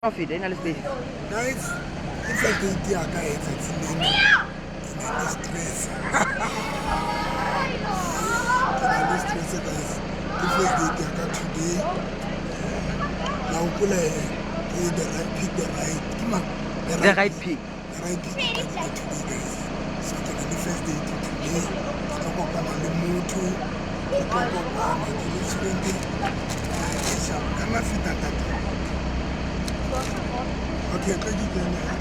Profit in space. Guys, it's a good idea, guys. It's in stress. Stress, guys. This is the idea today. Now, pull pick the right. Come on. The right pick. The right pick today, guys. So, the first day today. Talk about the motor. Talk about the spending. I'm not fit at that. Okay, thank you, Pele.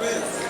stress.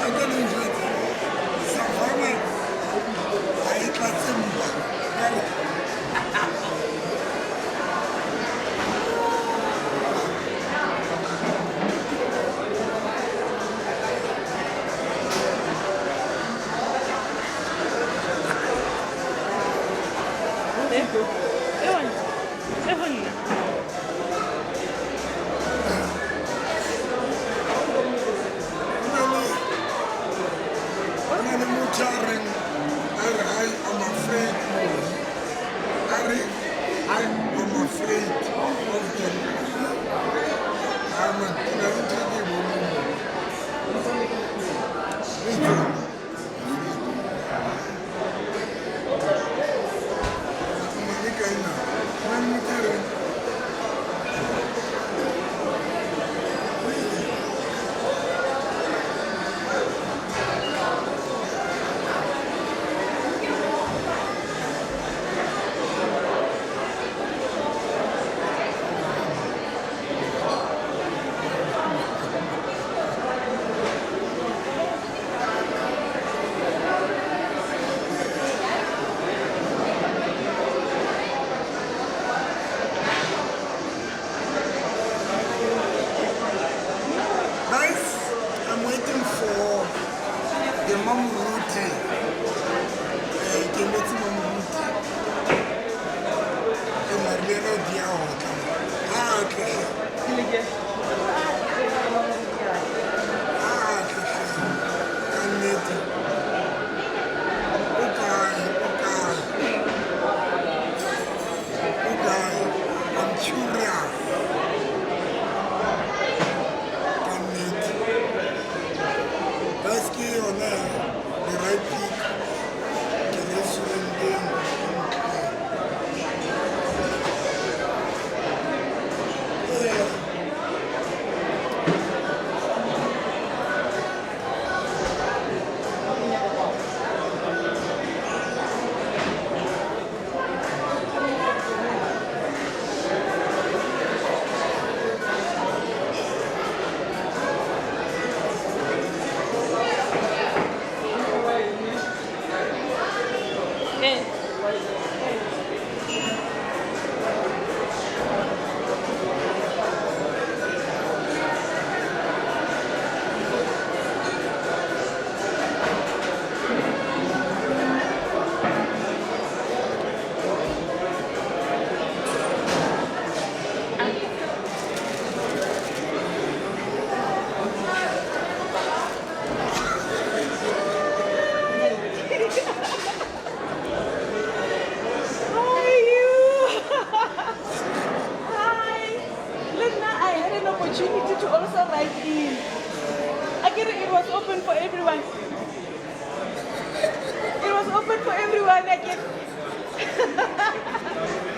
I'm getting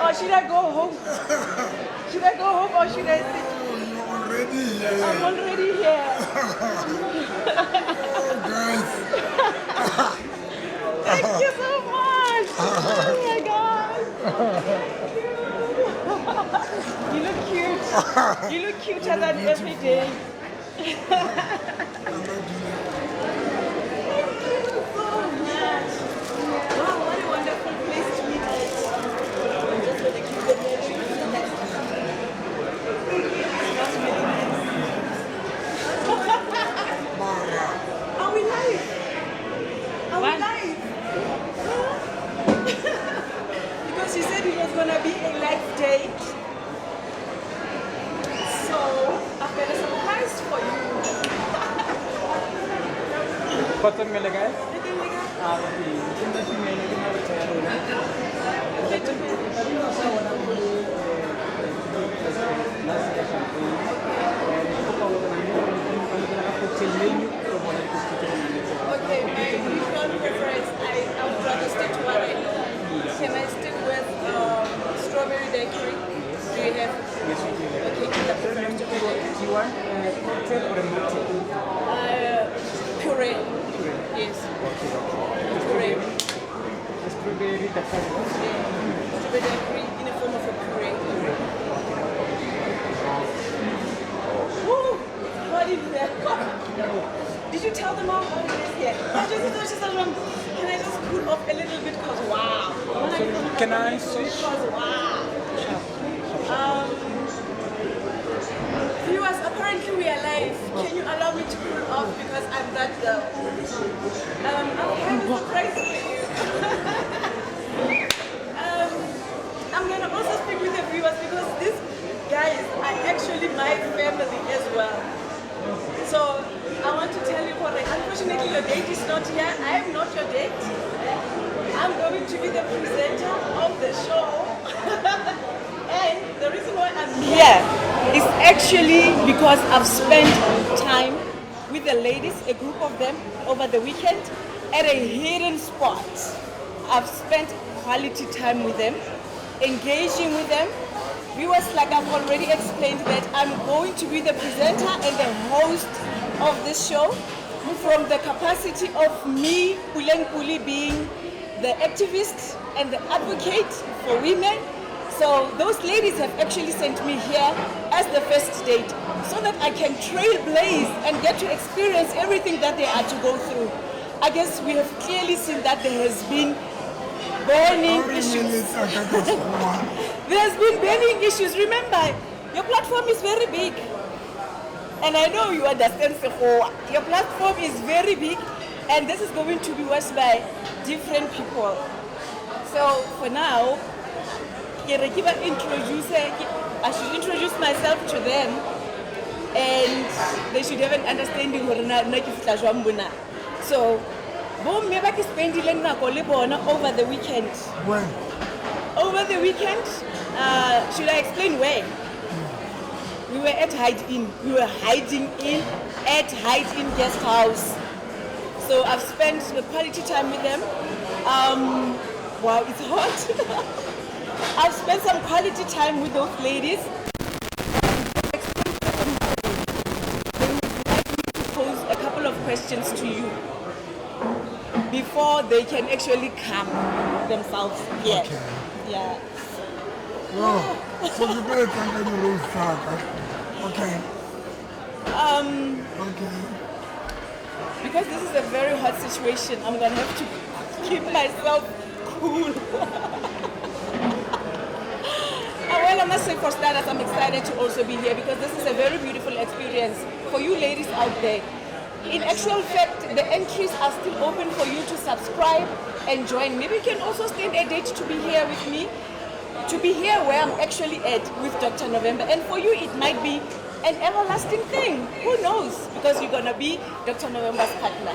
Or should I go home? Should I go home or should I sit? You're already here. I'm already here. Oh, guys. Thank you so much. Oh my God. You look cute. You look cuter than every day. Thank you so much. Wow, what a wonderful place to meet. I'm just going to keep the memory for the next time. That's really nice. Are we live? Are we live? Because you said it was going to be a live date. So, I've got a surprise for you. What's up, Mele guys? Okay, my usual preference, I would rather stick to what I know. Can I stick with strawberry daiquiri? Do you have? Yes, we do. Okay, the preference to Do you want a cocktail or a mocktail? puree. Yes. Puree. Strawberry, the first one. Strawberry daiquiri in the form of a puree. Woo! What is that? Did you tell them all what it is yet? Can I just cool off a little bit? Because wow. Can I switch? Because wow. Viewers, apparently we are live. Can you allow me to cool off because I'm that girl? I'm kind of surprised for you. I'm gonna also speak with the viewers because these guys are actually my family as well. So I want to tell you, Corey, unfortunately your date is not here. I am not your date. I'm going to be the presenter of the show. And the reason why I'm here is actually because I've spent time with the ladies, a group of them, over the weekend at a hidden spot. I've spent quality time with them, engaging with them. Viewers, like I've already explained, that I'm going to be the presenter and the host of this show from the capacity of me, Puli, being the activist and the advocate for women. So those ladies have actually sent me here as the first date so that I can trailblaze and get to experience everything that they are to go through. I guess we have clearly seen that there has been burning issues. There has been burning issues. Remember, your platform is very big. And I know you understand, your platform is very big and this is going to be watched by different people. So for now, I should introduce myself to them and they should have an understanding. So, over the weekend. When? Over the weekend, should I explain where? We were at hide-in. We were hiding in at hide-in guest house. So I've spent the quality time with them. Wow, it's hot. I've spent some quality time with those ladies. They would like me to pose a couple of questions to you before they can actually calm themselves here. Okay. Yeah. Oh, so you better thank you lose track. Okay. Okay. Because this is a very hot situation, I'm gonna have to keep myself cool. Well, I must say for starters, I'm excited to also be here because this is a very beautiful experience for you ladies out there. In actual fact, the entries are still open for you to subscribe and join. Maybe you can also stand a date to be here with me, to be here where I'm actually at with Dr. November. And for you, it might be an everlasting thing. Who knows? Because you're going to be Dr. November's partner.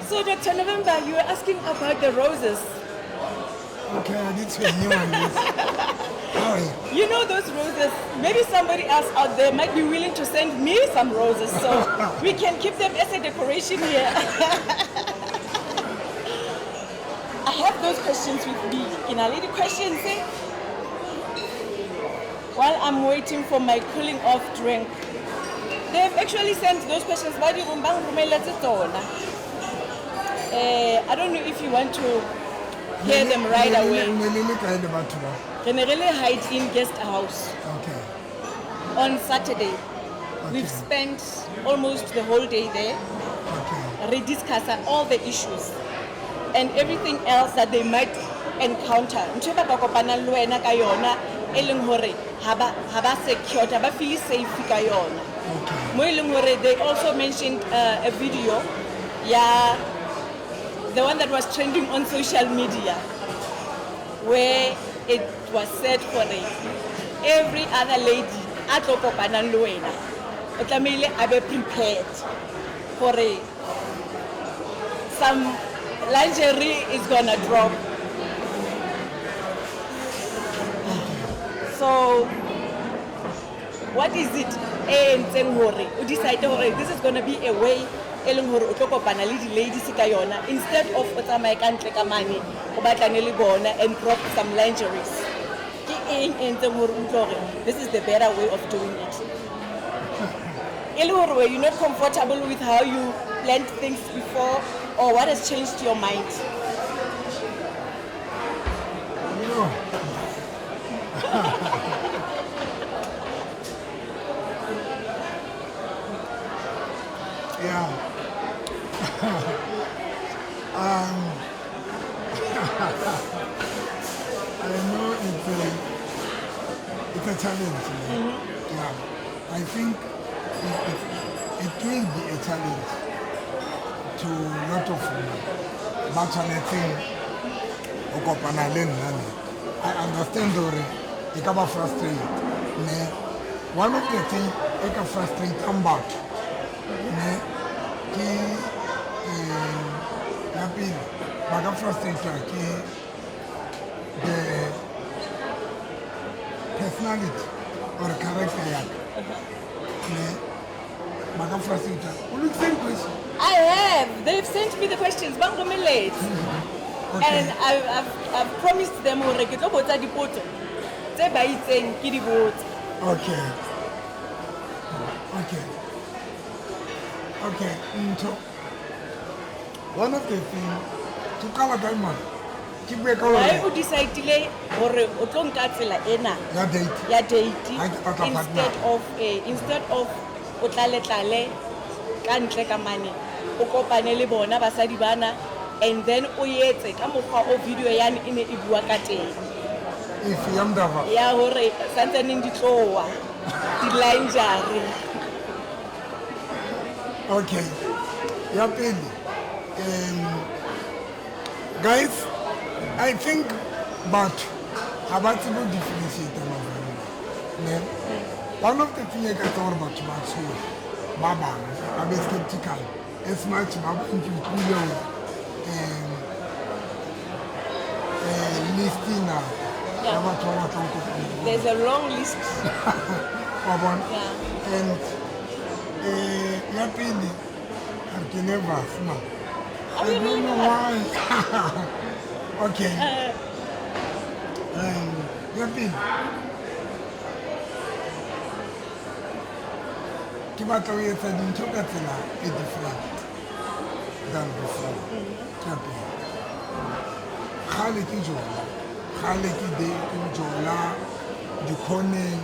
So, Dr. November, you were asking about the roses. Okay, I need to hear this. You know those roses, maybe somebody else out there might be willing to send me some roses so we can keep them as a decoration here. I have those questions with me. Can I leave the questions in? While I'm waiting for my cooling off drink. They've actually sent those questions. I don't know if you want to hear them right away. Can I really hide in guest house? Okay. On Saturday. We've spent almost the whole day there. Rediscussing all the issues and everything else that they might encounter. Feel safe. They also mentioned a video, the one that was trending on social media, where it was said for every other lady be prepared for some lingerie is gonna drop. So what is it? You decide this is gonna be a way ladies instead of and drop some lingeries. This is the better way of doing it. Were you not comfortable with how you planned things before, or what has changed your mind? Yeah. I know it's a challenge. Yeah. I think it will be a challenge to a lot of but I think I understand it can be frustrating. One of the things it can frustrate come back. The personality or character. I have. They've sent me the questions. Okay. And I've promised them Okay. So one of the things to call a diamond. Why would decide delay or date instead of and then video if you am okay. Guys, I think but about to differentiate one of the things I thought about school, Baba, I'm skeptical. It's much Baba listing now. There's a long list. And I can never smile. I don't know why. Okay. Kibata said in Tokatila is different than before. Khaliki Jola, Khaliki de Jola, the Conin,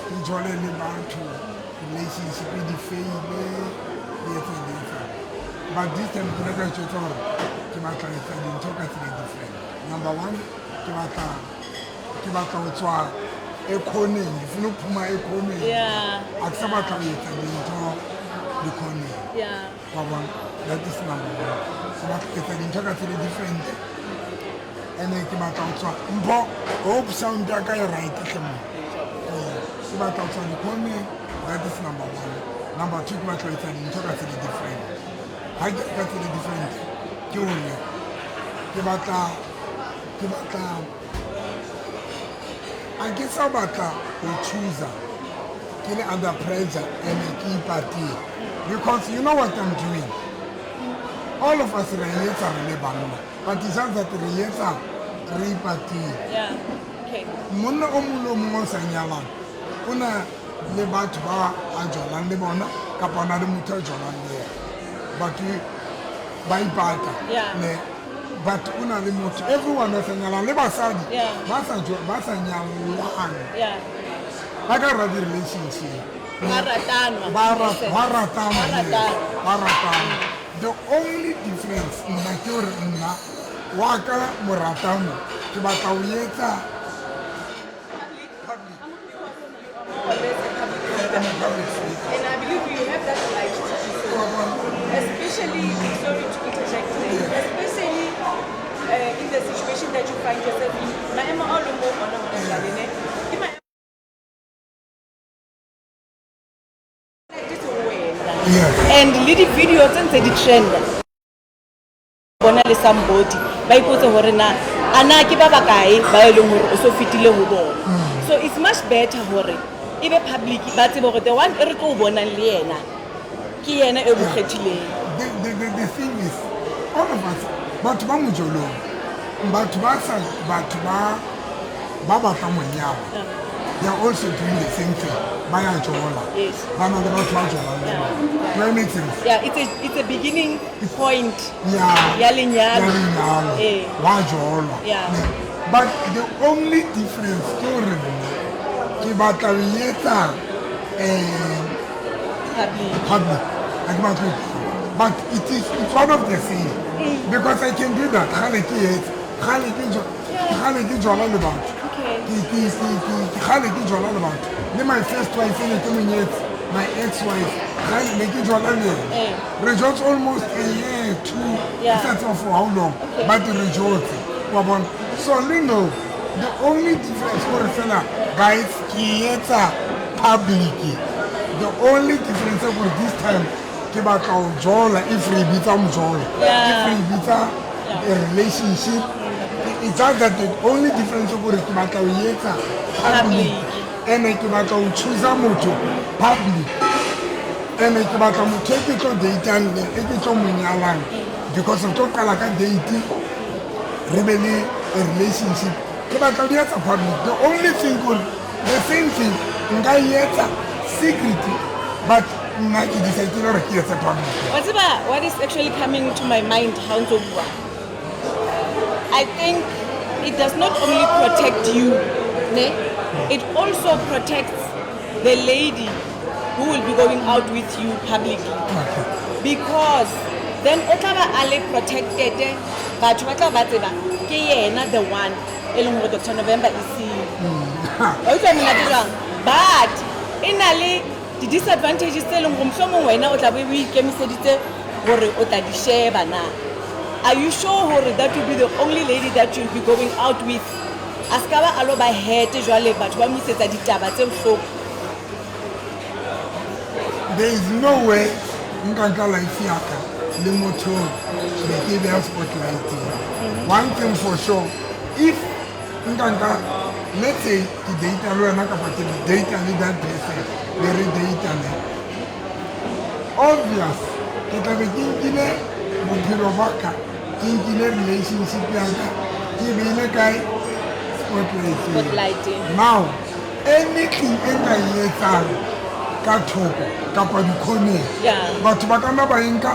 the Jola Libantu, relationship with the but this time, Kibata said in Tokatila different. Number one, Kibata Otswa. Economy, if you look my economy, accept the economy. That is number one. So that it's an integrated different. And then came out also. Hope sound that guy right. So that also the economy. That is number one. Number two, it's an integrated different. I get the different. Kibata. I guess about a chooser, killing under pressure and a key party. Because you know what I'm doing. all of us re etsa re le banna but it's just that re etsa re ipatile. Yeah. Okay. Monna o mong le o mong o sa nyalang o na le batho ba a jolang le bona kapa ona le motho a jolang le yena batho ba ipata ne but o na le motho everyone o sa nyalang le basadi ba sa nyalang ba ka rata relationship ba ratana. The only difference nna ke gore nna wa ka moratano ke batla o etsa And I believe you have that right to do so. Especially, sorry to interject there, especially in the situation that you find yourself in. And little videos and the trend. Somebody by putting her na anaki baba kai by so fitile ho bona. So it's much better hore e be public ba tsebe hore the one e re tlo bona le yena ke yena e bogethileng. The thing is all of us but ba mojolo batho ba batla monyalo. They are also doing the same thing. Yes. That makes sense. Yeah, it's a beginning point. Yeah. Nyala. Yeah. But the only difference public. But it's one of the same. Because I can do that. My first wife, my ex-wife, results almost a year, 2, that's not for how long, but the results. So, Lino, the only difference for the fella, guys, public. The only difference for this time, if we beat a relationship, it's just that the only difference over the public and I can choose a motor public and I can take it to date and it is on Nyala because of talk like a dating rebellion a relationship. Public. The only thing good, the same thing in secret, but not decided to hear the public. What is actually coming to my mind, I think it does not only protect you, it also protects the lady who will be going out with you publicly. Because then Otava Ale protected but the one Dr. November is seeing. But in Ali the disadvantages are you sure that will be the only lady that you'll be going out with? Askaba alo ba hete jwale batho ba misetsa ditaba tse bohloko. There is no way nkanka life yaka le motho be ke be spotlight. One thing for sure, if nkanka let's say the data lo na ka pate the data le that person very data le obvious ke tla be ke bophelo baka ke relationship yaka ke be ile kae spotlighting. Now, anything in the year, Katoko, Kapadukone, but Bakana Bainka,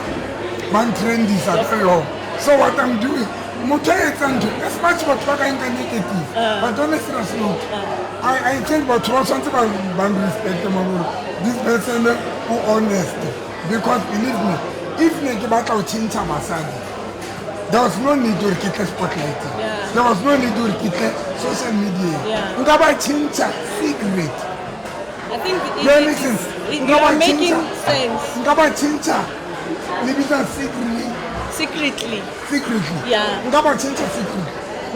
one trend is at all. So, what I'm doing, as much what I can negative, but honestly, I think what was something about respect this person who honest, because believe me, if Nekibata Chincha Masadi, there was no need to keep the spotlight. There was no need to keep the social media. Ngaba chincha secret. I think you are making sense. Ngaba chincha libita secretly. Yeah. Ngaba chincha secret.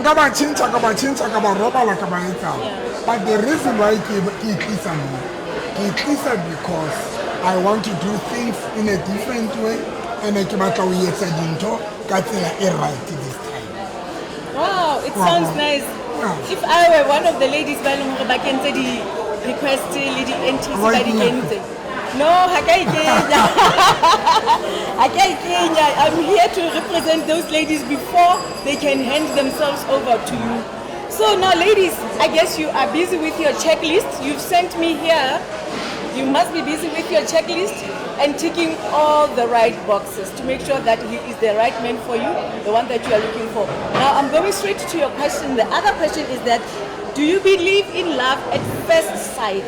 Ngaba chincha kaba roba la kaba ita. But the reason why Kisa because I want to do things in a different way and I came out with right this time. Wow, it sounds nice. If I were one of the ladies back in the request lady entry by the No, I'm here to represent those ladies before they can hand themselves over to you. So now, ladies, I guess you are busy with your checklist. You've sent me here. You must be busy with your checklist and ticking all the right boxes to make sure that he is the right man for you, the one that you are looking for. Now, I'm going straight to your question. The other question is that, do you believe in love at first sight?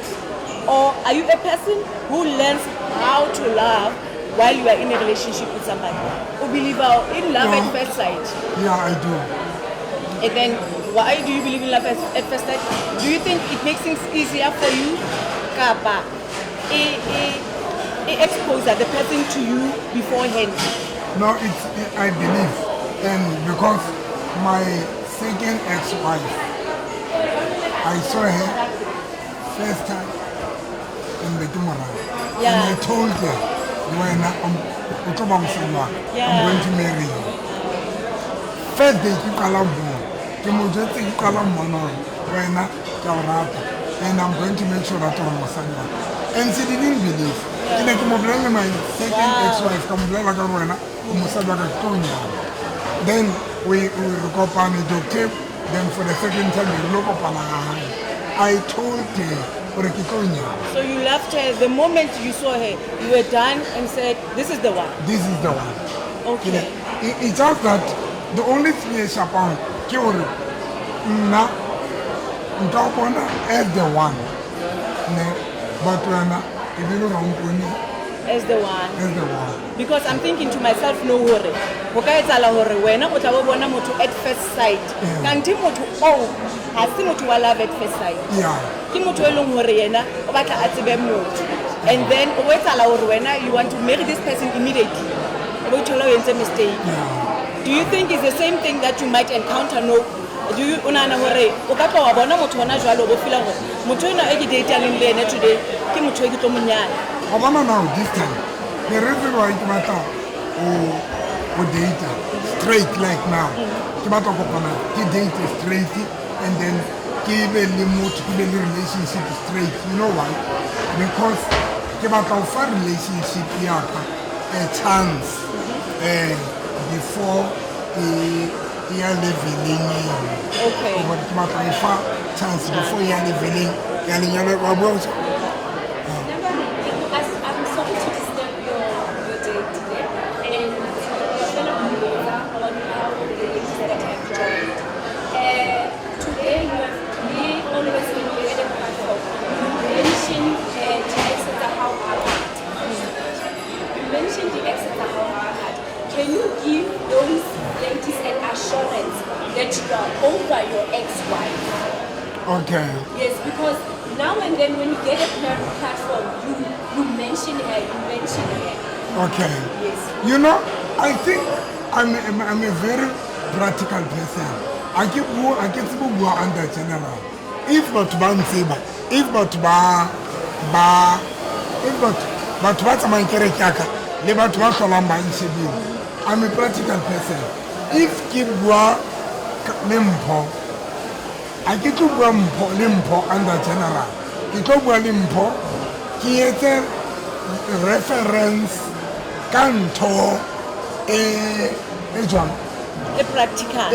Or are you a person who learns how to love while you are in a relationship with somebody? Who believe in love at first sight? Yeah, I do. And then, why do you believe in love at first sight? Do you think it makes things easier for you? Kapa, expose the person to you beforehand? No, I believe. And because my second ex-wife, I saw her first time in the Tumara. Yeah. And I told her, I'm going to marry you. First day, you call and I'm going to make sure that I'm a and she didn't believe. My second ex-wife, then we go on the doctor. Then for the second time, we look up on I told her, so you left her the moment you saw her, you were done and said, this is the one. This is the one. Okay. It's just that the only thing is upon Kyori, as the one. But if you don't As the one. As the one. Because I'm thinking to myself, no worry. At first sight. Kanti motho o ha se motho wa love at first sight. Yeah. Ke motho e leng hore yena o batla a tsebe motho. And then o etsala hore wena you want to marry this person immediately. O thola o entse mistake. Do you think it's the same thing that you might encounter? No. Do you unana hore o ka tloa bona motho hona jwalo o feel hore motho ena e ke dating le ene today ke motho e ke tlo monyana. Now this time, the reason why you matter or date straight like now, you date straight and then give a relationship straight. You know why? Because you offer relationship a chance before you are living. Okay. Chance before you are living. Can you give those ladies an assurance that you are over your ex-wife? Okay. Yes, because now and then when you get a platform, you mention her, Okay. Yes. You know, I think I'm a very practical person. I keep under general. If not Banseba, if not but what's my character? I'm a practical person. If Kibwa Limpo, I get to Limpo under general. Kitobwa Limpo, theater reference, canto, A practical.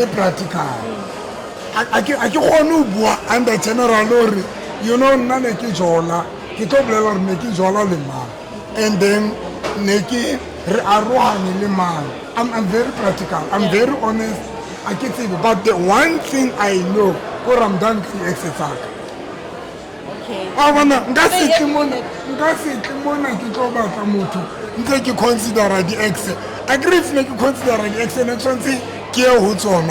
I can't under general lorry. You know, Nanaki Jola, Kitobla Neki Jola Lima, and then Neki Aruan Lima. I'm very practical. I'm very honest. I can say, but the one thing I know, what I'm done to exercise. Okay. I wanna consider the ex. I agree if you consider the ex and say, care who's on.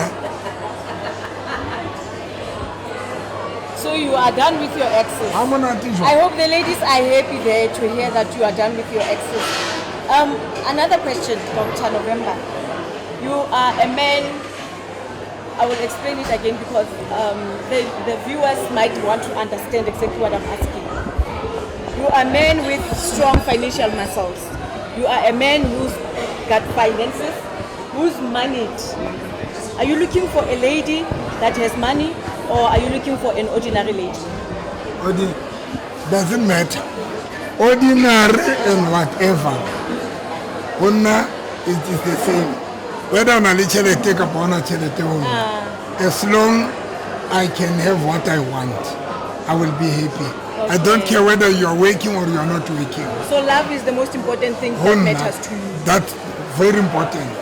So you are done with your exes. I hope the ladies are happy there to hear that you are done with your exes. Another question, Dr. November. You are a man. I will explain it again because the viewers might want to understand exactly what I'm asking. You are a man with strong financial muscles. You are a man who's got finances, who's managed. Are you looking for a lady that has money, or are you looking for an ordinary lady? Doesn't matter. ordinary and whatever. Hona, it is the same. Whether on a chelete kapona chelete as long I can have what I want, I will be happy. I don't care whether you are working or you are not working. So love is the most important thing that matters to you. That's very important.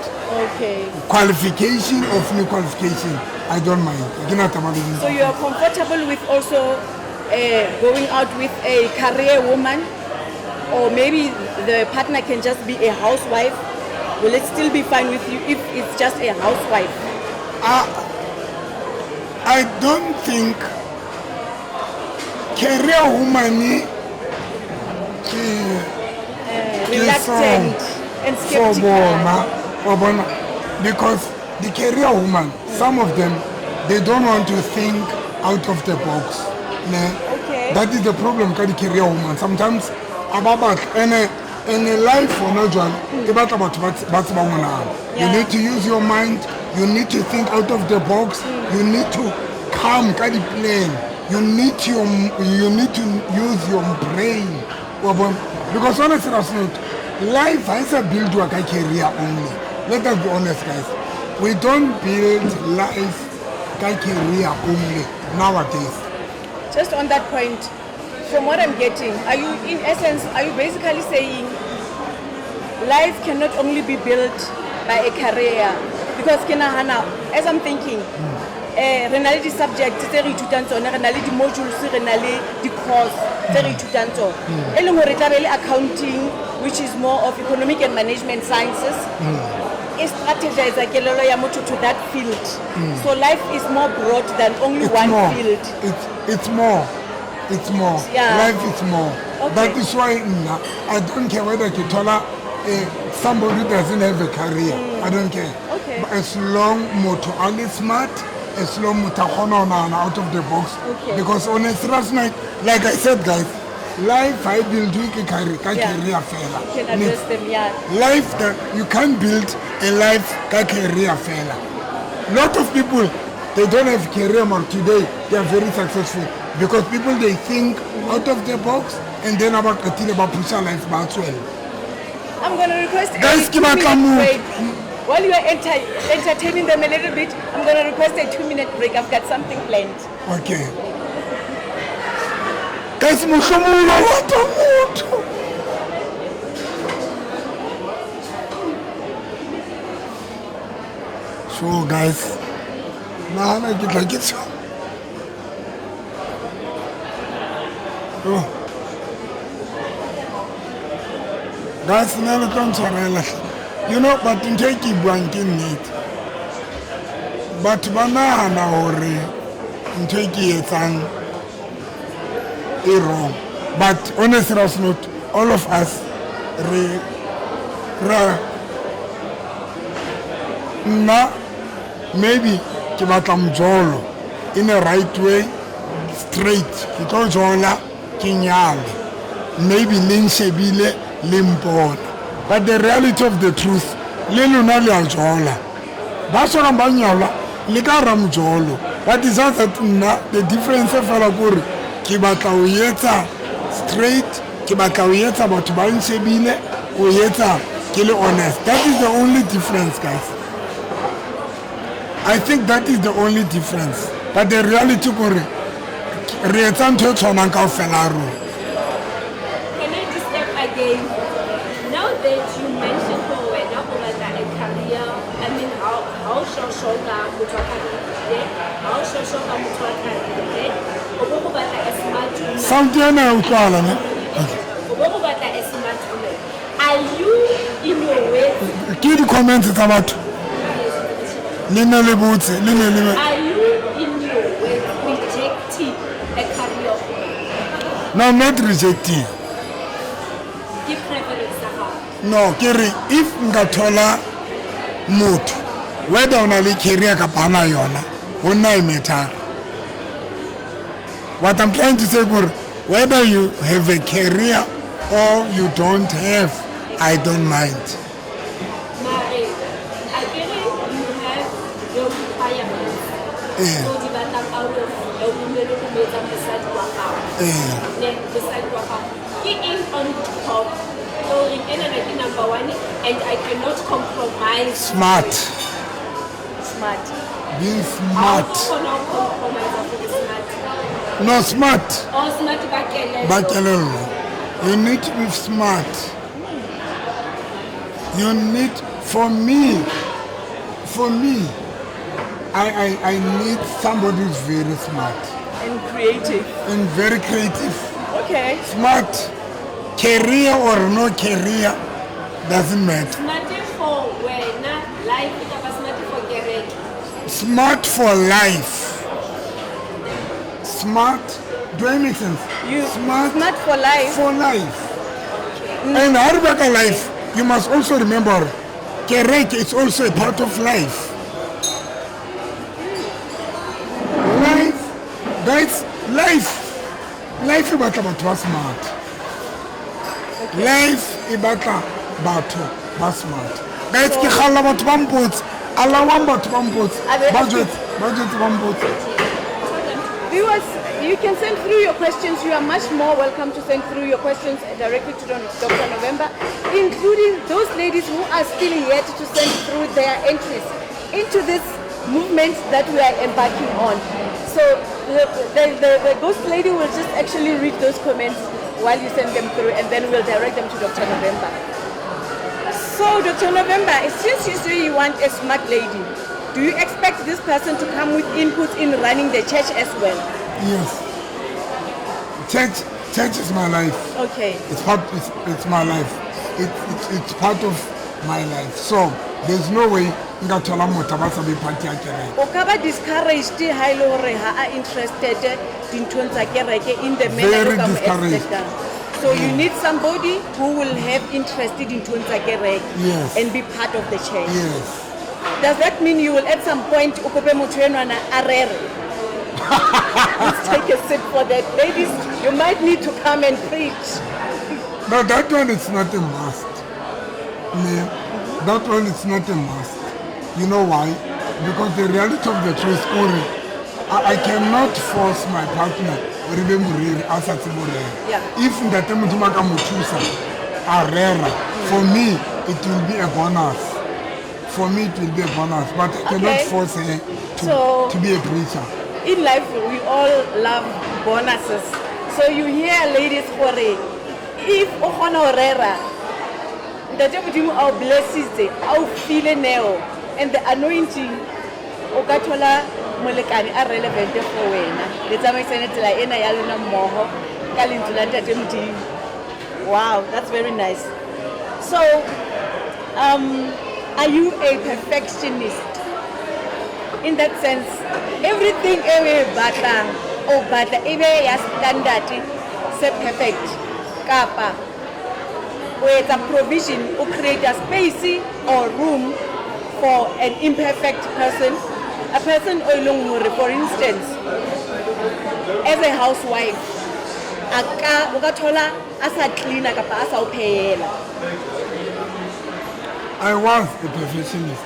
Okay. Qualification of new qualification, I don't mind. So you are comfortable with also going out with a career woman, or maybe the partner can just be a housewife? Will it still be fine with you if it's just a housewife? I don't think career woman Reluctant and skeptical. Because the career woman, some of them, they don't want to think out of the box. Okay. That is the problem with the career woman. Sometimes in a life for no job, you need to use your mind, you need to think out of the box, you need to come kind of plan, you need to use your brain. Because honestly, life has a build to a career only. Let us be honest, guys. We don't build life by career only nowadays. Just on that point, from what I'm getting, are you basically saying life cannot only be built by a career? Because as I'm thinking, renali subject tse re ithutang tsone, renali di modules, renali di course tse re ithutang tsone. E leng hore tla be le accounting, which is more of economic and management sciences. Is strategize kelelo ya motho to that field. So life is more broad than only one field. It's more. Yeah. Life is more. Okay. That is why I don't care whether you tell somebody doesn't have a career. I don't care. Okay. But as long moto only smart, as long moto out of the box. Okay. Because honestly, last night, like I said, guys, life I build a career fella. You can address them, yeah. Life that you can't build a life career fella. Lot of people, they don't have career but today they are very successful because people they think out of the box and then about push life as well. I'm going to request Guys, a 2-minute break. While you are entertaining them a little bit, I'm going to request a 2-minute break. I've got something planned. Okay. Guys, so guys, now I get like it. Oh. Guys, now come to you know, but in taking banking need. But banana or in taking it and wrong. But honestly, not all of us maybe ke batla mjolo in a right way, straight ke tlo jola ke nyale, maybe linshebile limpona, but the reality of the truth le lona le a jola ba sona ba nyala le ka ra mjolo. That is just that the difference fela gore ke batla o yetsa straight, ke batla o yetsa batho ba nshebile o yetsa ke le honest. That is the only difference, guys. I think that is the only difference. But the reality gore re etsa ntho e tshwanang ka fela ro. Can I just step again? Now that you mentioned for when a career, I mean how shoshoka motho a career, how shoshoka motho a career, o bo go batla a smart woman. Something I utlwala ne. O bo go batla a smart woman. Are you in your way? Ke di comments tsa batho. Le ne le botse, le ne le. Are you in your way rejecting a career? No, not rejecting. Give preference to her. No, kere if nka thola motho whether ona le career ka bana yona hona e matter. What I'm trying to say gore whether you have a career or you don't have, I don't mind. Mare, I get it, you have your requirements. Yeah. So the batang out of the women who made a message to her. Then the side to her. in on top. Going in and again number one, and I cannot compromise. Smart. Smart. Being How smart. can I compromise after smart? No, smart. Oh, smart Bakelelo. You need to be smart. You need, for me, I need somebody who's very smart And creative. and very creative. Okay. Smart, career or no career, doesn't matter. Smart for when life is smart for career. Smart for life. Smart, do I make sense? Smart for life. for life. And how about life? You must also remember, career is also a part of life. Life, guys, life is about smart. Life is about smart. Guys, ke khalla batho ba mpotse, ala wa batho ba mpotse, budget ba mpotse. Viewers, you can send through your questions. You are much more welcome to send through your questions directly to Dr. November, including those ladies who are still yet to send through their entries into this movement that we are embarking on. So the ghost lady will just actually read those comments while you send them through, and then we'll direct them to Dr. November. So Dr. November, since you say you want a smart lady, do you expect this person to come with input in running the church as well? Yes. Church is my life. Okay. It's my life. It's part of my life. So there's no way ngathola motho ba sa be party ya kereke. O ka ba discouraged ha ile hore ha are interested dinthong tsa kereke in the Very manner of discouraged. So you need somebody who will have interest in dinthong tsa kereke Yes. and be part of the church. Yes. Does that mean you will at some point o kope motho enwana a rere? Let's take a sip for that. Ladies, you might need to come and preach. No, that one is not a must. No, that one is not a must. You know why? Because the reality of the true story, I cannot force my partner Yeah. if Ndate Mutumaka Mutusa are rare, for me it will be a bonus. For me it will be a bonus, but I cannot Okay. force her So- to be a preacher. In life, we all love bonuses. So you hear ladies for it. If Ohana Rera, the Jabudimu our blessings, our feeling now, and the anointing, Okatola Molekani are relevant for Wena. The Tamil Senate like Ena Yaluna Moho, Kalintulanta Timti. Wow, that's very nice. So, are you a perfectionist? In that sense, everything ewe batang o batla ebe ya standard se perfect kapa with a provision or create a space or room for an imperfect person, a person o ilong hore, for instance, as a housewife aka o ka thola asa cleaner kapa asa o phela. I was a perfectionist.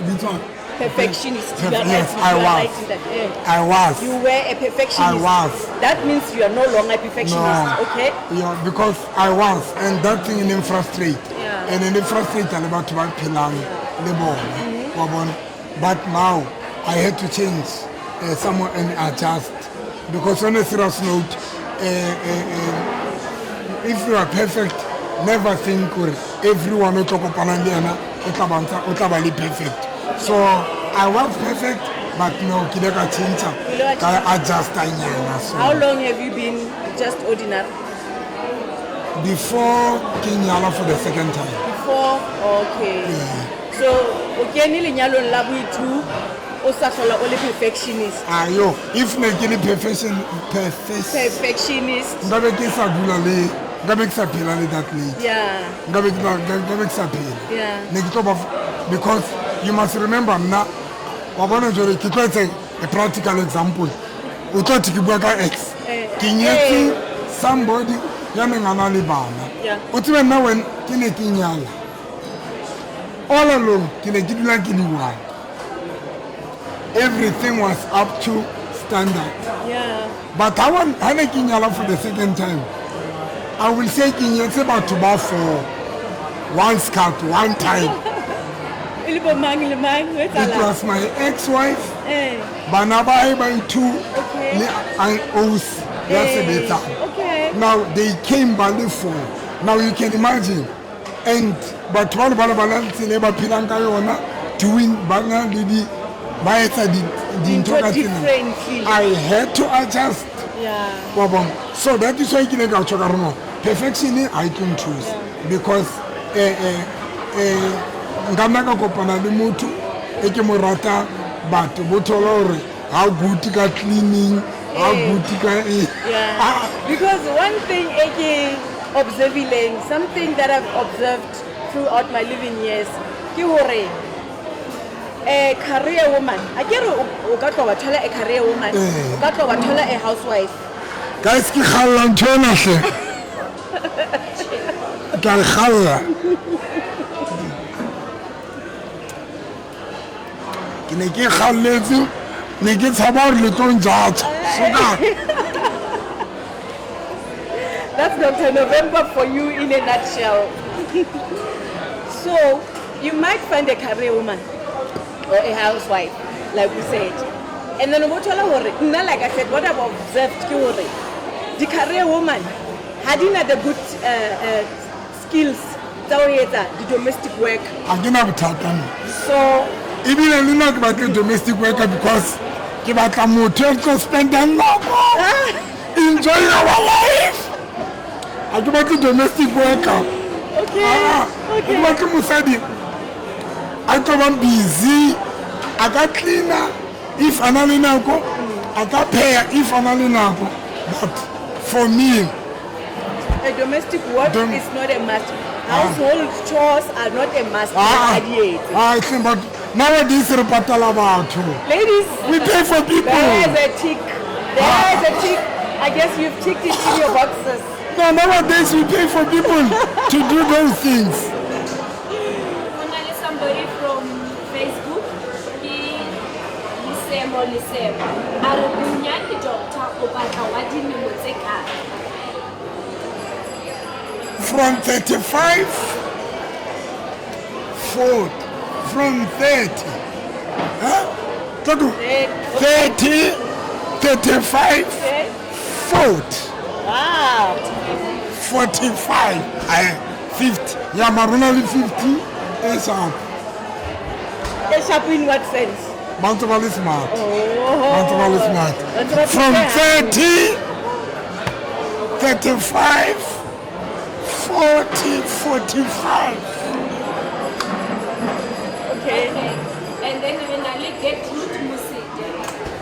This one. Perfectionist. You are Yes, right, I you are was. right in that, yeah. I was. You were a perfectionist. I was. That means you are no longer a perfectionist, No. okay? Yeah, because I was, and that thing in frustrate. Yeah. And in frustrate, I'm about to work pilang, but now I had to change someone and adjust. Because on a serious note, if you are perfect, never think everyone will talk about perfect. So I was perfect, but no, kidaka change. I adjust. How long have you been just ordinary? Before Nyala for the second time. Before? Okay. Yeah. So, okay, nili nyalo labu itu, osasola only perfectionist. Ayo, if nekini perfectionist, Perfectionist. ngabe kisa dula le, ngabe kisa phela le that late. Yeah. Ngabe kisa phela. Yeah. Nekitoba, because you must remember na, wabona jore kitwa a practical example. Utoti kibwaka X. Kinyeti somebody yamengana le bana. Yeah. Utiwe na when kine kinyala. All along, kine kidula kiniwa. Everything was up to standard. Yeah. But I want Kinyala for the second time. I will say it's about to buy for one scout, one time. It was my ex-wife. Banaba by two. I owes. That's a better. Now they came by the four. Now you can imagine. And but one balance in Eba Pilangayona to win Banga Lidi by I had to adjust. Yeah. So that is why I can go. Perfection I can choose because ngamaka kopana le motho e ke morata batho botolore how good ka cleaning how good ka because one thing observing something that I've observed throughout my living years ke hore a career woman a ke re o ka tloba thola a career woman o ka tloba thola a housewife guys ke khalla ntona hle ka khalla ke ne ke khalletse ne ke tshaba re le tonjatsa soka. That's Dr. November for you in a nutshell. So you might find a career woman or a housewife, like we said. And then like I said, what I've observed, the career woman had the good skills, the domestic work. So even I'm not about the domestic worker because give out a motel to spend them enjoy our life. I give out the domestic worker. Okay. I come busy. I got cleaner if analina go. I got pay if analina go. But for me, a domestic work is not a must. Household chores are not a must. I think, but nowadays we ladies, we pay for people. There's a tick. There's a tick. I guess you've ticked it in your boxes. No, nowadays we pay for people to do those things. Somebody from Facebook, from 35, 40, from 30, huh? 30, 35, 40. Wow. 45, 50. Yeah, Maruna 50 is up. It's up in what sense? Mountable is smart. Mountable is smart. From 30, 35, 40, 45. Okay. And then when I get through to music,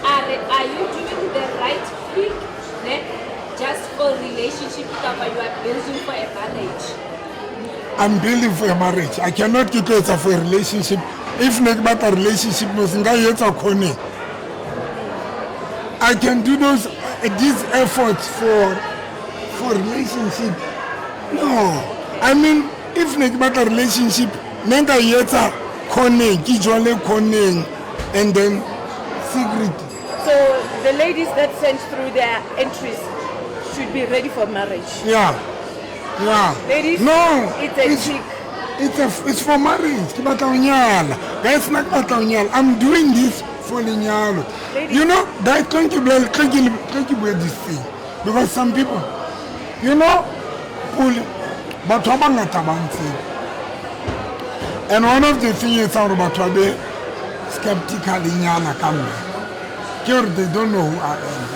are you doing the right pick then just for relationship cover you are building for a marriage? I'm building for a marriage. I cannot get it for a relationship. If not about a relationship, I can do these efforts for relationship. No, I mean if not about a relationship, and then secret. So the ladies that sent through their entries should be ready for marriage. Yeah. Ladies, no, it's for marriage. Nyala. Guys, not Nyala. I'm doing this for Nyala. You know, that can't you this thing. Because some people, you know, but and one of the things is about today, skeptical in Nyala camera. They don't know who I am.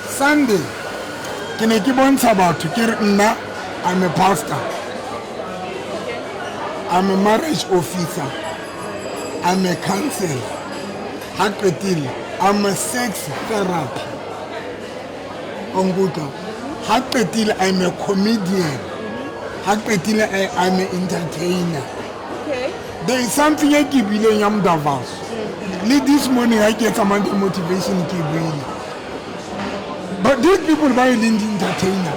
Sunday, I'm a pastor. I'm a marriage officer. I'm a counselor. I'm a sex therapist. I'm a comedian. I'm an entertainer. Okay. There is something I keep in Davatsa. This morning I get some motivation to bring. But these people are entertainer.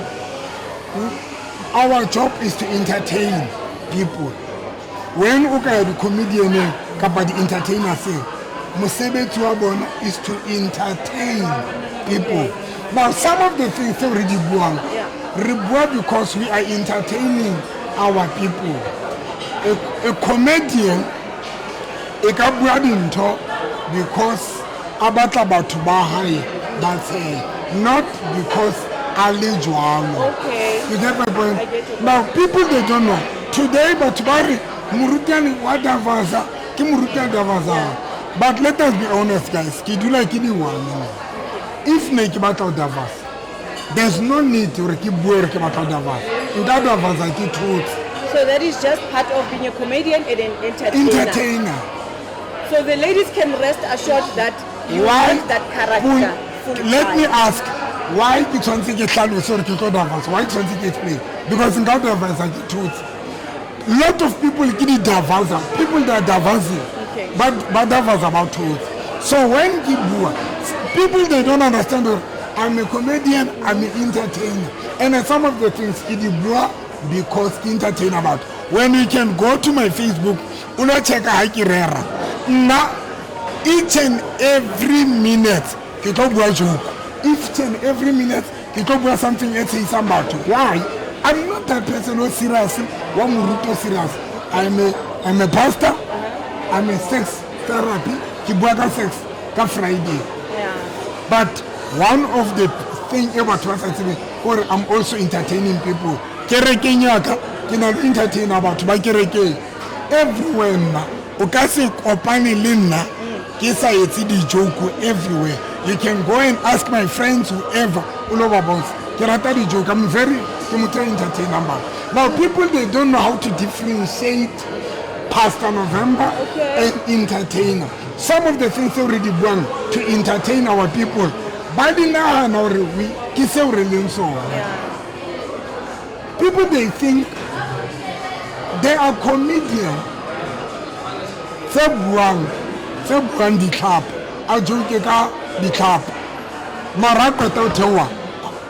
Our job is to entertain people. When the comedian the entertainer say, Musebe Tuabon is to entertain people. Now, some of the things they already buang. Because we are entertaining our people. A comedian, a kabua dinto because abata batu bahai. That's not because Ali Joao. Okay. You get my point? I get it. Now, people they don't know. Today, but bari Murutian what Davatsa, ki Murutian Davatsa. But let us be honest, guys. Kidula kini one. If make battle Davatsa, there's no need to keep working about Davatsa. Without Davatsa, ki truth. So that is just part of being a comedian and an entertainer. So the ladies can rest assured that you want that character. Let me ask, why did something get done with Davatsa? Why did something get played? Because in Davatsa, ki truth. Lot of people get Davatsa. People that Davatsa. Okay. But Davatsa about truth. So when people they don't understand that I'm a comedian, I'm an entertainer. And some of the things because entertain about. When you can go to my Facebook, una check Haikirera. Now, each and every minute, you talk about joke. Each and every minute, you talk about something else is about. Why? I'm not that person who's serious. Serious. I'm a pastor. I'm a sex therapy. Kibuaka sex. Ka Friday. Yeah. But one of the things about what I say, or I'm also entertaining people. Kereke nyaka, kina entertain about ba kereke everywhere na. Ukasi opani lina, kisa yeti di joke everywhere. You can go and ask my friends whoever all over about. Kirata di joke. I'm very entertaining about. Now people they don't know how to differentiate Pastor November and entertainer. Some of the things already done to entertain our people. But now we kisa already so. People they think they are comedian. February the club. Ajukeka the club. Maraka Totewa.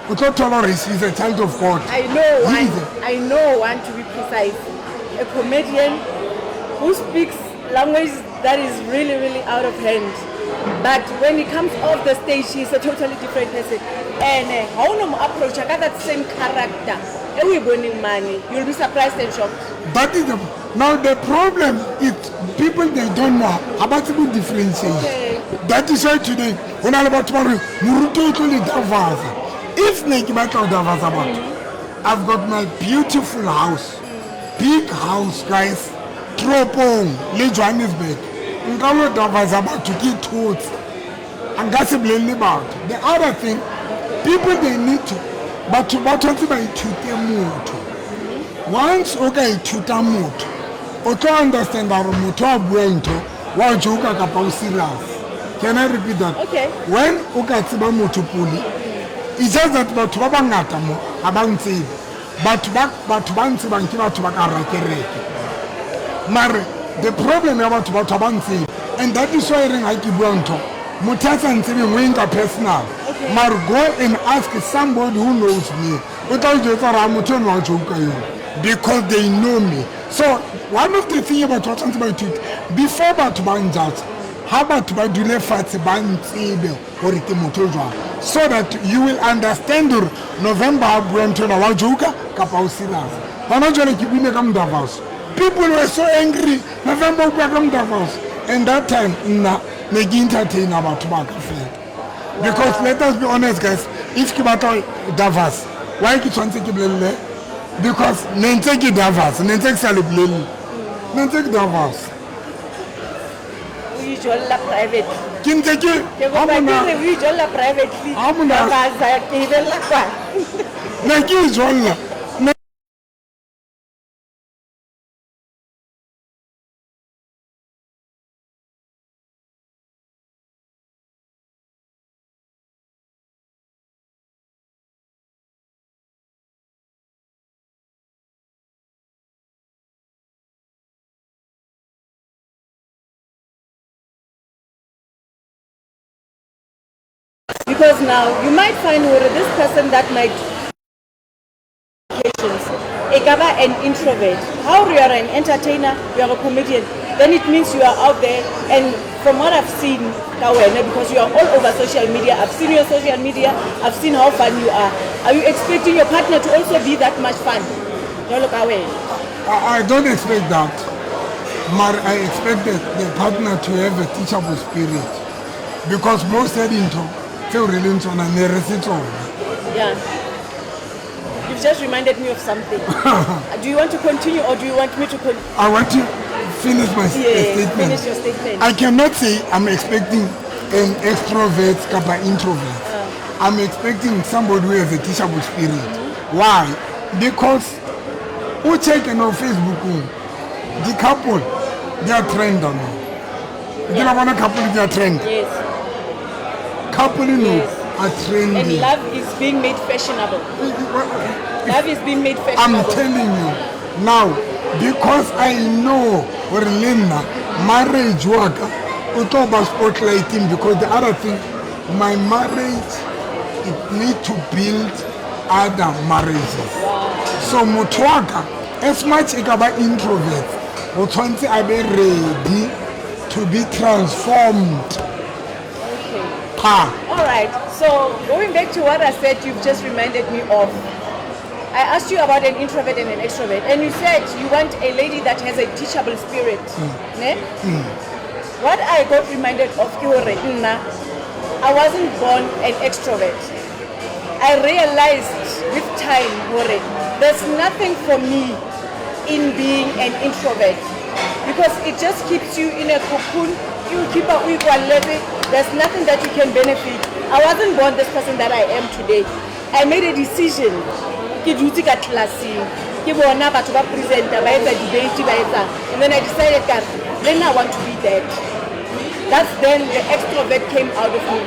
Utotolores is a child of God. I know one to be precise. A comedian who speaks language that is really, really out of hand. But when he comes off the stage, he's a totally different person. And how no approach, I got that same character. And we're burning money. You'll be surprised and shocked. That is now the problem is people they don't know about to differentiate. Okay. That is why today when I'm about tomorrow, Davatsa. If Davatsa, I've got my beautiful house, big house, guys. Tropong, Le Johannesburg. Ngalo Davatsa about to get tools. And gossip about. The other thing, people they need to. But to by tutemuto. Once okay tutamuto. Oto understand our moto abuento. Wa joka kapau serious. Can I repeat that? Okay. When ukatsiba moto puli, it's just that but babangata mo abanti. But bansi bankiba to bakarekereke. Mare, the problem about abanti, and that is why I keep buanto. Mutasa and saying winter personal. Mar go and ask somebody who knows me. Because they know me. So one of the things about what I'm about it, before about banjas, how about to do le fats ban or so that you will understand November Brenton Wajuka Kapausilas. People were so angry, November come Davos. And that time they entertain about tobacco fair. Because let us be honest, guys, if Kibato Davos, why you want to keep because Nenteki Davos, Nentek Salib, Nentek Davos. We usually private. Kinteki, We usually privately. Naki is one. Because now you might find where this person that might an introvert. How you are an entertainer, you are a comedian, then it means you are out there and from what I've seen, because you are all over social media, I've seen your social media, I've seen how fun you are. Are you expecting your partner to also be that much fun? Don't look away. I don't expect that. But I expect the partner to have a teachable spirit. Because most into Yeah. You've just reminded me of something. Do you want to continue or do you want me to continue? I want to finish my statement. Finish your statement. I cannot say I'm expecting an extrovert or introvert. I'm expecting somebody who has a teachable spirit. Why? Because who check on Facebook, the couple, they are trained on me. You know what couple they are trained? Yes. Couple are trained. And love is being made fashionable. Love is being made fashionable. I'm telling you now, because I know where Lena marriage work, we talk about spotlighting because the other thing, my marriage, it need to build other marriages. So Mutwaka, as much as about introvert, but once I be ready to be transformed. All right, so going back to what I said, you've just reminded me of. I asked you about an introvert and an extrovert, and you said you want a lady that has a teachable spirit. What I got reminded of, I wasn't born an extrovert. I realized with time, there's nothing for me in being an introvert because it just keeps you in a cocoon. You keep up with one level. There's nothing that you can benefit. I wasn't born this person that I am today. I made a decision. And then I decided that then I want to be that. That's then the extrovert came out of me.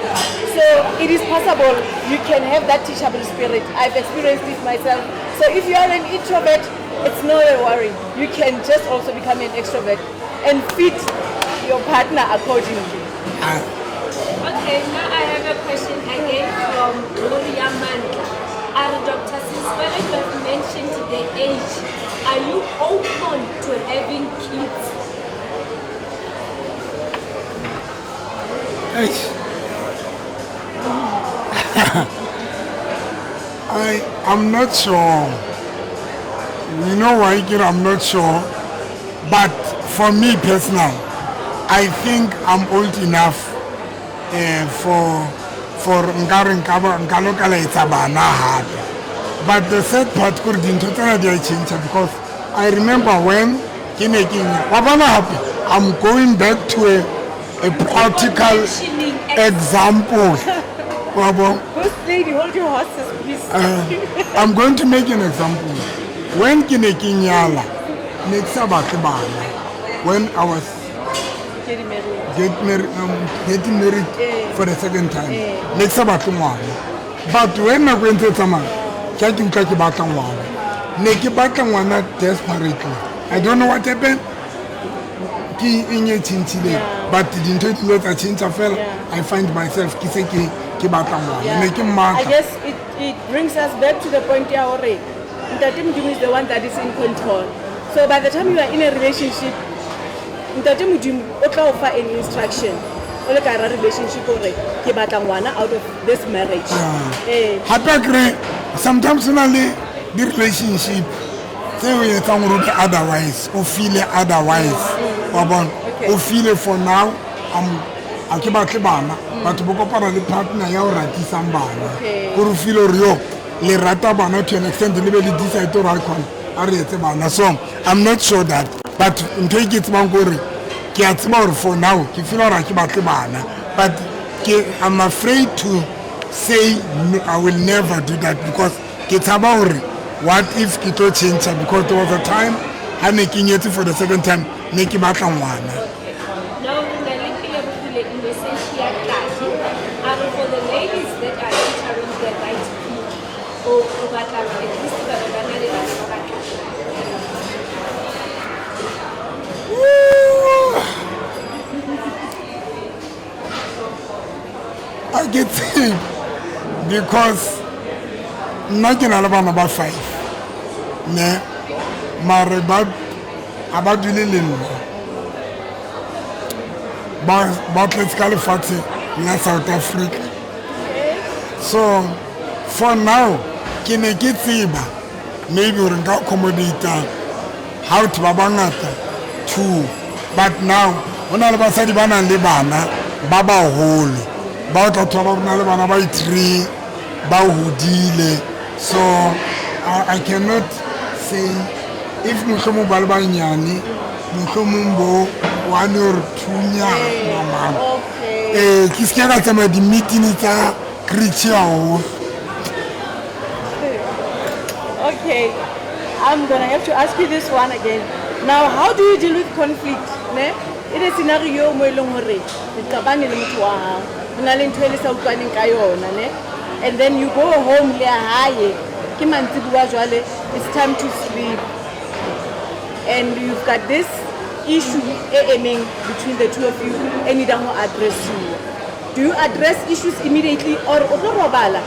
So it is possible you can have that teachable spirit. I've experienced it myself. So if you are an introvert, it's no worry. You can just also become an extrovert and fit your partner accordingly. Okay, now I have a question again from Gloria Mandla. Dr. Since when you have mentioned the age, are you open to having kids? I'm not sure. You know why I'm not sure? But for me personally, I think I'm old enough for nkalokala itabana happy. But the third part could be totally change because I remember when I'm going back to a practical example. First lady, hold your horses, please. I'm going to make an example. When Nyala, when I was getting married for the second time, but when I went to Tama, desperately. I don't know what happened. But I find myself I guess it brings us back to the point here already. Ntatemudu is the one that is in control. So by the time you are in a relationship, Ntatemudu offer an instruction. Relationship out of this marriage. Sometimes only the relationship say otherwise or feel otherwise. Or feel it for now. I'm but bokopana le partner ya o rati sambana go feel rio le rata bana to an extent le be le decide to right con are etse bana. So I'm not sure that, but into it mangori ke a tsema for now ke feel ra ke batle bana, but I'm afraid to say no, I will never do that because ke tshaba hore what if ke to change because there was a time ha ne ke nyetse for the second time ne ke batla ngwana. For the ladies that are entering the right peak, or at least I get it because nothing about 5. Ne, mare about ba tletse ka lefatshe la South Africa. So for now ke ne ke tseba maybe re nka accommodate how to ba bangata too, but now hona le basadi ba nang le bana ba baholo ba tla thola rona le bana ba 3 ba hodile. So I cannot say if mohlomong ba le banyane mohlomong bo 1 or 2 nyana ke se ka tsama di meeting tsa Christian. Okay, I'm gonna have to ask you this one again. Now, how do you deal with conflict? Ne? It is scenario mo eleng hore ditabane le motho wa hao. Hona le ntho e sa utlwaneng ka yona, ne? And then you go home le hae. Ke mantsibuwa jwale, it's time to sleep. And you've got this issue emeng between the two of you and you don't address you. Do you address issues immediately or o tlo robala?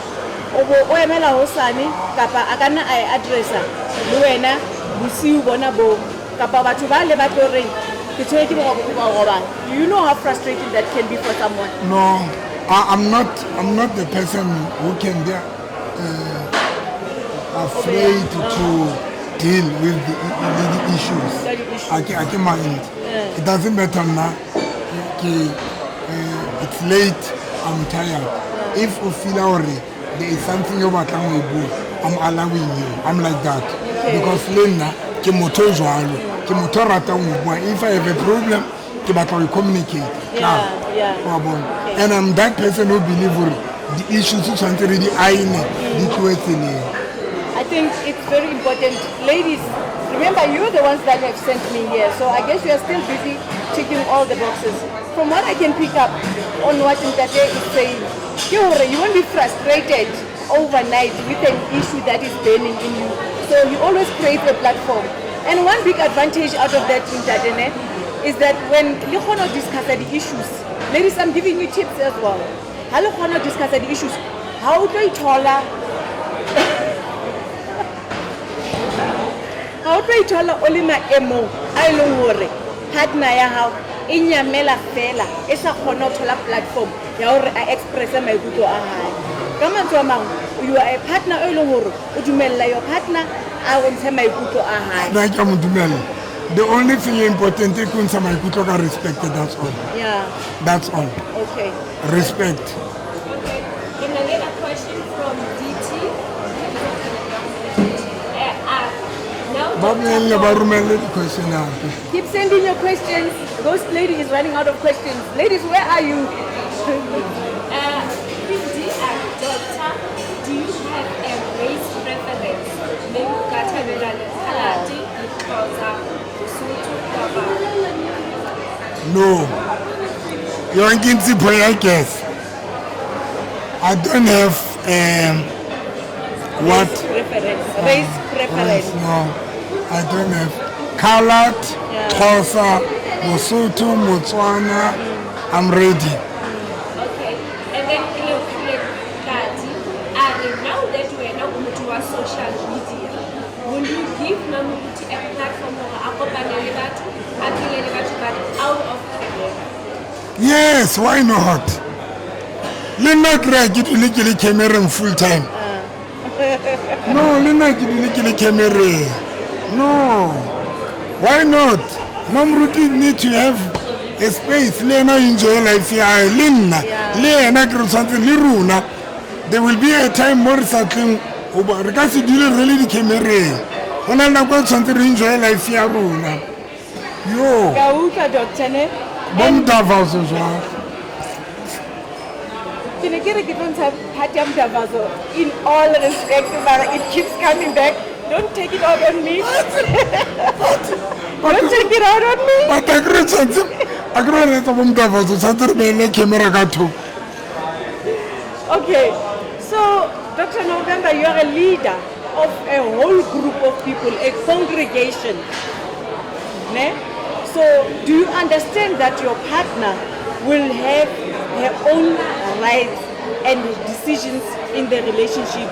O emela hosane kapa a kana a addressa le wena bosiu bona bo kapa batho ba le ba tlo reng ke tshwere ke go robala? Do you know how frustrating that can be for someone? No, I'm not the person who can be afraid to deal with the issues. I can mind. It doesn't matter now. It's late, I'm tired. If you feel already there is something about I'm allowing you. I'm like that. Because Lena, if I have a problem, we communicate. Yeah. Okay. And I'm that person who believes the issues already I think it's very important. Ladies, remember you're the ones that have sent me here, so I guess you are still busy ticking all the boxes. From what I can pick up on what Ntate is saying, you won't be frustrated overnight with an issue that is burning in you. So you always create a platform. And one big advantage out of that, Ntate, is that when you want to discuss the issues, ladies, I'm giving you tips as well. How you want to discuss the issues? How do you tell her? How do you tell her only my emo? I don't worry. Partner ya how inyamela fela esa khona thola platform ya hore a express maikutlo a hae. Ka mantswe a mang, you are a partner o leng hore o dumella your partner a bontshe maikutlo a hae. Ba ka mo dumella. The only thing important is to say maikutlo ka respect, that's all. Yeah. That's all. Okay. Respect. Okay. In another question from DT. Keep sending your questions. Ghost lady is running out of questions. Ladies, where are you? Doctor, do you have a race preference? Maybe Katabela, Kalati, Xhosa, Sesotho, Kapa? No. You're in Kinsipo, I guess. I don't have what? Race preference. No. I don't have colored, Xhosa, Mosotho, Motswana. I'm ready. Okay. And then now that we are now going to social media, will you give Namuti a platform but out of Kenya? Yes, why not? Let not get the camera full time. No, let not get the camera. No, why not? Namruti need to have a space. Lena enjoy life here. Lena, Lena, something Liruna. There will be a time more something. Because you didn't really the camera. When I got something enjoy life here, Runa. Yo. Kauka doctor ne. Bom Davatsa as well. Can I get a different Hatiam Davatsa? In all respect, but it keeps coming back. Don't take it out on me. Don't take it out on me. But I agree something. I agree with Bom Davatsa. Something camera got to. Okay, so Dr. November, you are a leader of a whole group of people, a congregation. Ne? So do you understand that your partner will have her own rights and decisions in the relationship?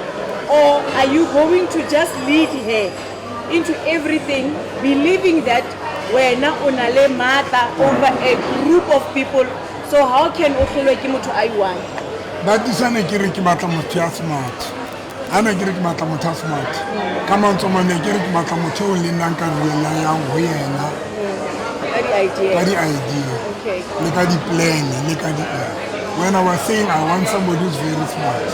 Or are you going to just lead her into everything, believing that we're not on a mata over a group group of people. So how can Okhelwe ke motho a i1? That is an ekiri ki batla motho ya smart. Ana ekiri ki batla motho ya smart. Ka mantswe mane ekiri ki batla motho o le nang ka rela yang ho yena. Ka di-idea. Ka di-idea. Okay. Le ka di-plan, le ka di when I was saying I want somebody who's very smart,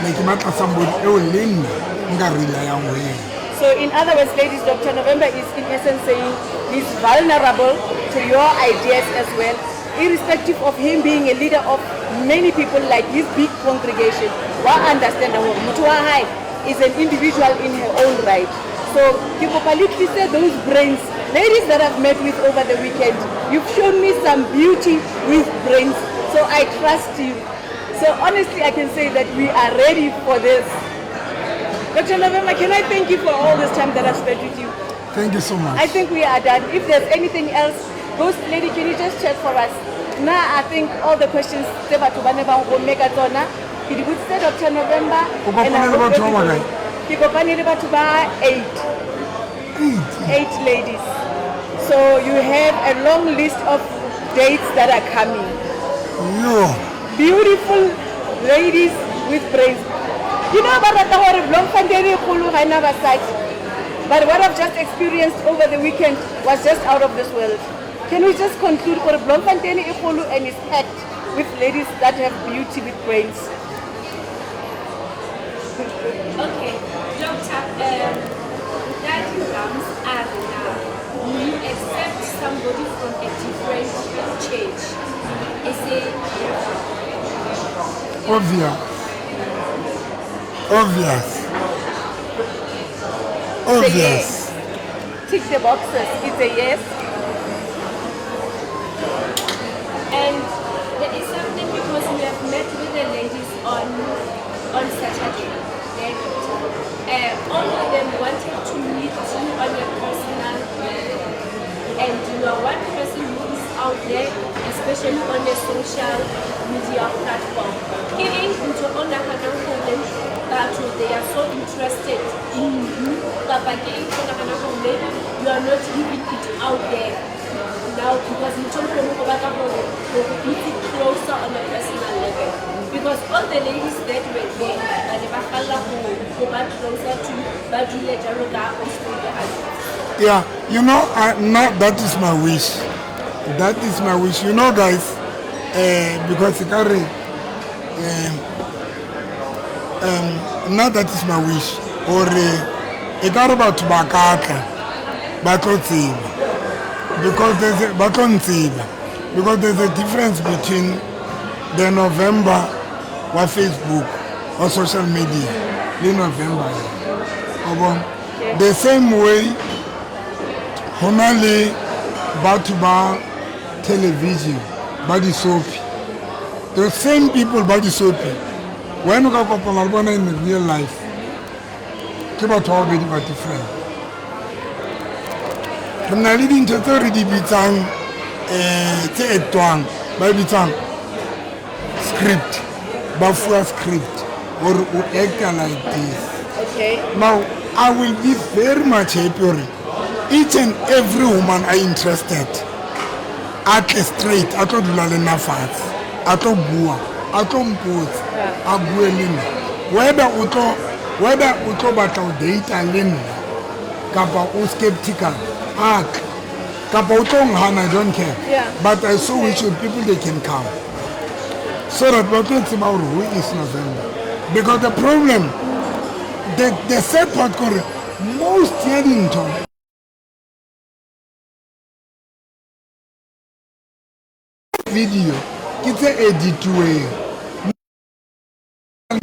like ke batla somebody o le nna nka rela yang ho yena. So in other words, ladies, Dr. November is in essence saying he's vulnerable to your ideas as well, irrespective of him being a leader of many people like his big congregation. Wa understand that motho wa hae is an individual in her own right. So people politically say those brains, ladies that I've met with over the weekend, you've shown me some beauty with brains. So I trust you. So honestly, I can say that we are ready for this. Dr. November, can I thank you for all this time that I've spent with you? Thank you so much. I think we are done. If there's anything else, Ghost Lady, can you just check for us? Now I think all the questions they were to Baneba will make a tona. It would say Dr. November. And I hope to buy 8 ladies. So you have a long list of dates that are coming. No. Beautiful ladies with brains. You know about that but what I've just experienced over the weekend was just out of this world. Can we just conclude for Bloemfontein Ikulu and is packed with ladies that have beauty with brains? Okay, Doctor, diagrams are now. You accept somebody from a different church. Is it obvious? Yes. Tick the boxes. It's a yes. And there is something because we have met with the ladies on Saturday. All of them wanted to meet you on a personal level. And you are one person who is out there, especially on the social media platform. Giving into they are so interested in you, but you are not giving it out there now because you don't meet it closer on a personal level. Because all the ladies that were there, closer to yeah, you know, now that is my wish. That is my wish. You know, guys, because now that is my wish. Or it got about Bakaka, because there's a difference between the November or Facebook or social media. The November. The same way, Honali Batuba television, body soap. The same people body soap. When we go up on in real life, keep out all very different. From the leading to 30 bitang, by bitang script, buffer script, or act like this. Okay. Now, I will be very much happy. Each and every woman are interested. At straight, at all nafas, at all bua, at all pose, at buelina. Whether uto batao data lin, kapa u skeptical, kapa utong I don't care. Yeah. But I so wish people they can come. So that we're talking about who is November. Because the problem, the sad part, most Yaddington. Video, it's an edit way.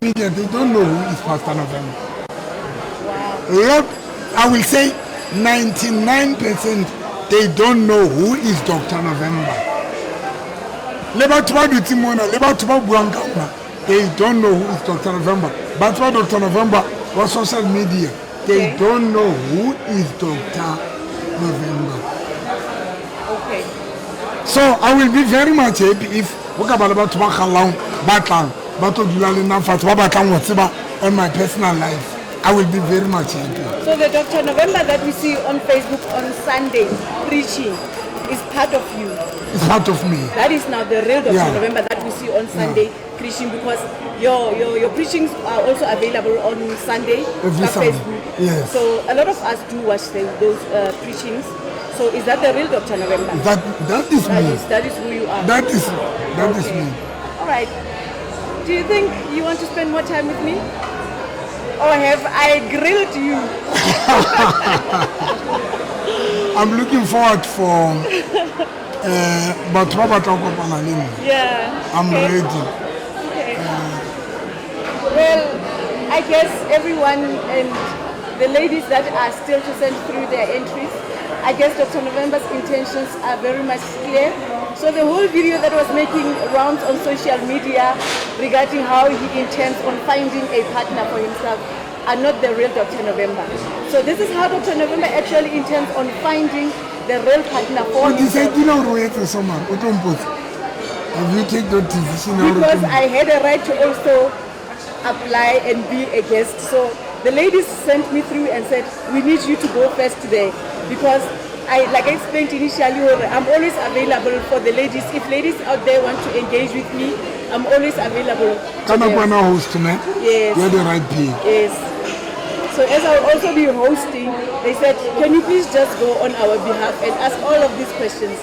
Media, they don't know who is Pastor November. Wow. I will say 99% they don't know who is Dr. November. They don't know who is Dr. November. But for Dr. November or social media, they don't know who is Dr. November. Okay. So I will be very much happy if on my personal life. I will be very much happy. So the Dr. November that we see on Facebook on Sunday preaching, is part of you. It's part of me. That is now the real Dr. Yeah. November that we see on Sunday preaching, because your preachings are also available on Sunday Every on Sunday. Facebook. Yes. So a lot of us do watch those preachings. So is that the real Dr. November? That is me. That is who you are. That is me. All right. Do you think you want to spend more time with me? Or have I grilled you? I'm looking forward for but Yeah. I'm Okay. ready. Okay. Well, I guess everyone and the ladies that are still to send through their entries, I guess Dr. November's intentions are very much clear. So the whole video that was making rounds on social media regarding how he intends on finding a partner for himself are not the real Dr. November. So this is how Dr. November actually intends on finding the real partner for But you said himself. you know where someone have you taken that decision Because I had a right to also apply and be a guest. So the ladies sent me through and said, we need you to go first there. Because like I explained initially, I'm always available for the ladies. If ladies out there want to engage with me, I'm always available. Can I go host tonight? Yes. You're the right pig. Yes. So as I'll also be hosting, they said, can you please just go on our behalf and ask all of these questions?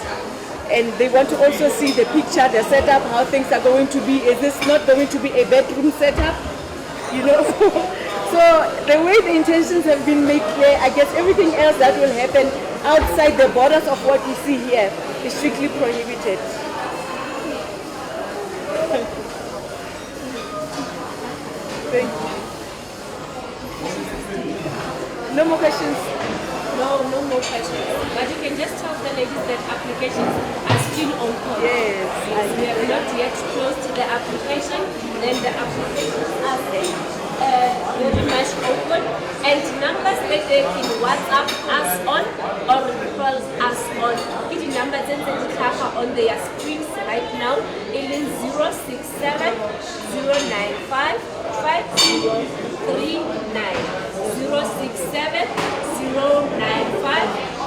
And they want to also see the picture, the setup, how things are going to be. Is this not going to be a bedroom setup? You know? So the way the intentions have been made clear, I guess everything else that will happen outside the borders of what we see here is strictly prohibited. Thank you. No more questions? No more questions. But you can just tell the ladies that applications are still open. Yes. We have not yet closed the application. Then the applications are very much open. And numbers that they can WhatsApp us on or call us on. The numbers that they have on their screens right now. It is 067 095 5039. 067 095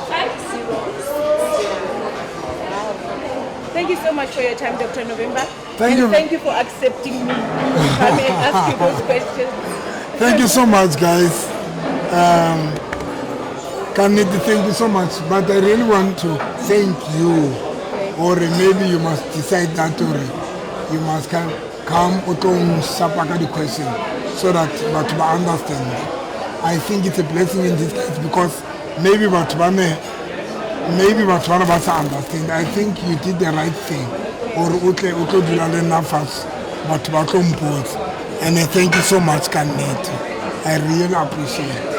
5039. Thank you so much for your time, Dr. November. Thank you. Thank you for accepting me to come and ask you those questions. Thank you so much, guys. Kaneti, thank you so much. But I really want to thank you. Or maybe you must decide that, or you must come sapaka the question so that but understand. I think it's a blessing in disguise because maybe one of us understand. I think you did the right thing. Or and I thank you so much, Kaneti. I really appreciate it.